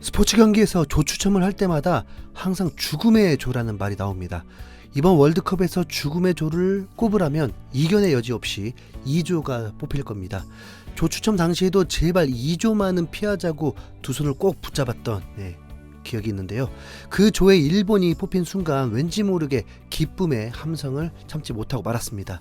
스포츠 경기에서 조 추첨을 할 때마다 항상 죽음의 조라는 말이 나옵니다. 이번 월드컵에서 죽음의 조를 꼽으라면 이견의 여지 없이 2조가 뽑힐 겁니다. 조 추첨 당시에도 제발 2조만은 피하자고 두 손을 꼭 붙잡았던 기억이 있는데요. 그 조에 일본이 뽑힌 순간 왠지 모르게 기쁨의 함성을 참지 못하고 말았습니다.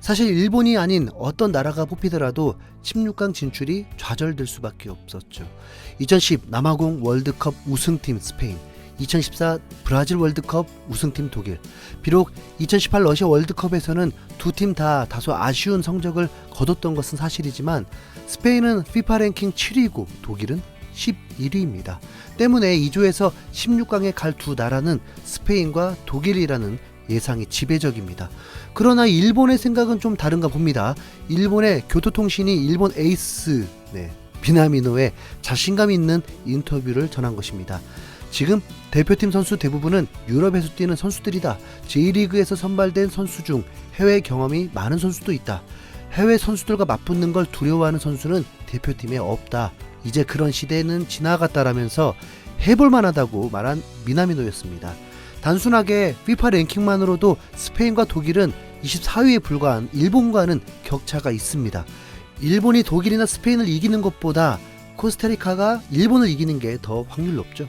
사실 일본이 아닌 어떤 나라가 뽑히더라도 16강 진출이 좌절될 수밖에 없었죠. 2010 남아공 월드컵 우승팀 스페인, 2014 브라질 월드컵 우승팀 독일. 비록 2018 러시아 월드컵에서는 두 팀 다 다소 아쉬운 성적을 거뒀던 것은 사실이지만 스페인은 FIFA 랭킹 7위고 독일은 11위입니다. 때문에 이 조에서 16강에 갈 두 나라는 스페인과 독일이라는 예상이 지배적입니다. 그러나 일본의 생각은 좀 다른가 봅니다. 일본의 교토통신이 일본 에이스 미나미노의 자신감 있는 인터뷰를 전한 것입니다. 지금 대표팀 선수 대부분은 유럽에서 뛰는 선수들이다. J리그에서 선발된 선수 중 해외 경험이 많은 선수도 있다. 해외 선수들과 맞붙는 걸 두려워하는 선수는 대표팀에 없다. 이제 그런 시대는 지나갔다라면서 해볼 만하다고 말한 미나미노였습니다. 단순하게 FIFA 랭킹만으로도 스페인과 독일은 24위에 불과한 일본과는 격차가 있습니다. 일본이 독일이나 스페인을 이기는 것보다 코스타리카가 일본을 이기는 게 더 확률 높죠.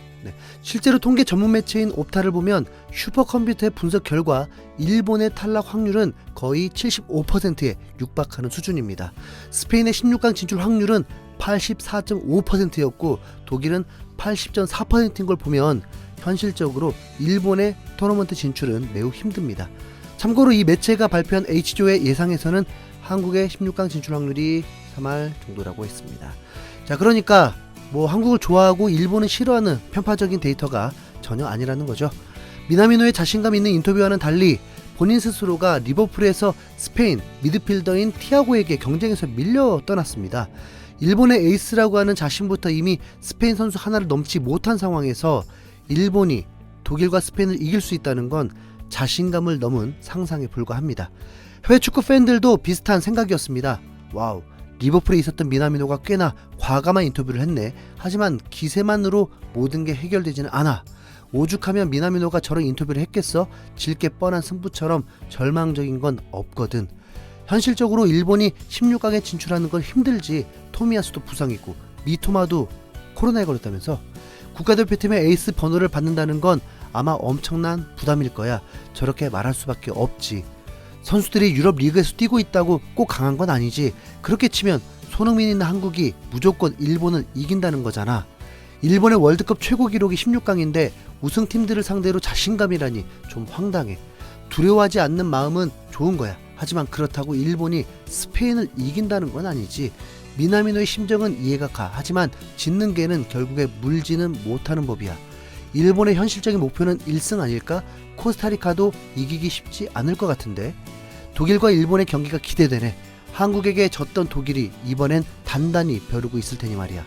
실제로 통계 전문 매체인 옵타를 보면 슈퍼컴퓨터의 분석 결과 일본의 탈락 확률은 거의 75%에 육박하는 수준입니다. 스페인의 16강 진출 확률은 84.5%였고 독일은 80.4%인 걸 보면 현실적으로 일본의 토너먼트 진출은 매우 힘듭니다. 참고로 이 매체가 발표한 H조의 예상에서는 한국의 16강 진출 확률이 3할 정도라고 했습니다. 자, 그러니까 한국을 좋아하고 일본을 싫어하는 편파적인 데이터가 전혀 아니라는 거죠. 미나미노의 자신감 있는 인터뷰와는 달리 본인 스스로가 리버풀에서 스페인 미드필더인 티아고에게 경쟁에서 밀려 떠났습니다. 일본의 에이스라고 하는 자신부터 이미 스페인 선수 하나를 넘지 못한 상황에서 일본이 독일과 스페인을 이길 수 있다는 건 자신감을 넘은 상상에 불과합니다. 해외 축구 팬들도 비슷한 생각이었습니다. 와우, 리버풀에 있었던 미나미노가 꽤나 과감한 인터뷰를 했네. 하지만 기세만으로 모든 게 해결되지는 않아. 오죽하면 미나미노가 저런 인터뷰를 했겠어? 질 게 뻔한 승부처럼 절망적인 건 없거든. 현실적으로 일본이 16강에 진출하는 건 힘들지. 토미야스도 부상이고 미토마도 코로나에 걸렸다면서. 국가대표팀의 에이스 번호를 받는다는 건 아마 엄청난 부담일 거야. 저렇게 말할 수밖에 없지. 선수들이 유럽 리그에서 뛰고 있다고 꼭 강한 건 아니지. 그렇게 치면 손흥민 있는 한국이 무조건 일본을 이긴다는 거잖아. 일본의 월드컵 최고 기록이 16강인데 우승팀들을 상대로 자신감이라니 좀 황당해. 두려워하지 않는 마음은 좋은 거야. 하지만 그렇다고 일본이 스페인을 이긴다는 건 아니지. 미나미노의 심정은 이해가 가. 하지만 짖는 개는 결국에 물지는 못하는 법이야. 일본의 현실적인 목표는 1승 아닐까? 코스타리카도 이기기 쉽지 않을 것 같은데. 독일과 일본의 경기가 기대되네. 한국에게 졌던 독일이 이번엔 단단히 벼르고 있을 테니 말이야.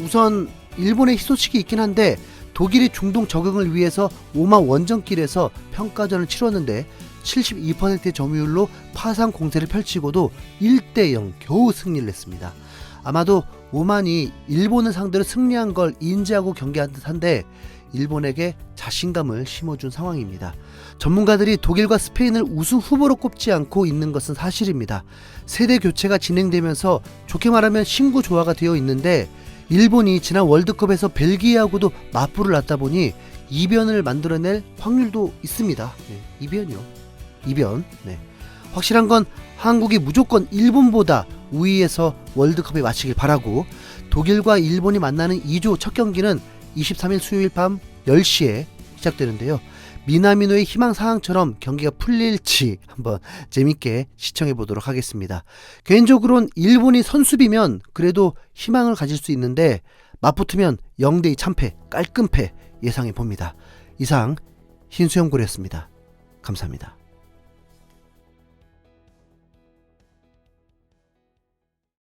우선 일본의 희소식이 있긴 한데 독일이 중동 적응을 위해서 오만 원정길에서 평가전을 치렀는데 72%의 점유율로 파상 공세를 펼치고도 1대0 겨우 승리를 했습니다. 아마도 오만이 일본을 상대로 승리한 걸 인지하고 경기한 듯한데 일본에게 자신감을 심어준 상황입니다. 전문가들이 독일과 스페인을 우승 후보로 꼽지 않고 있는 것은 사실입니다. 세대 교체가 진행되면서 좋게 말하면 신구 조화가 되어 있는데 일본이 지난 월드컵에서 벨기에하고도 맞불을 놨다 보니 이변을 만들어낼 확률도 있습니다. 이변. 확실한 건 한국이 무조건 일본보다 우위에서 월드컵에 마치길 바라고, 독일과 일본이 만나는 2조 첫 경기는 23일 수요일 밤 10시에 시작되는데요. 미나미노의 희망사항처럼 경기가 풀릴지 한번 재밌게 시청해 보도록 하겠습니다. 개인적으로는 일본이 선수비면 그래도 희망을 가질 수 있는데 맞붙으면 0대2 참패, 깔끔패 예상해 봅니다. 이상 흰수염고래였습니다. 감사합니다.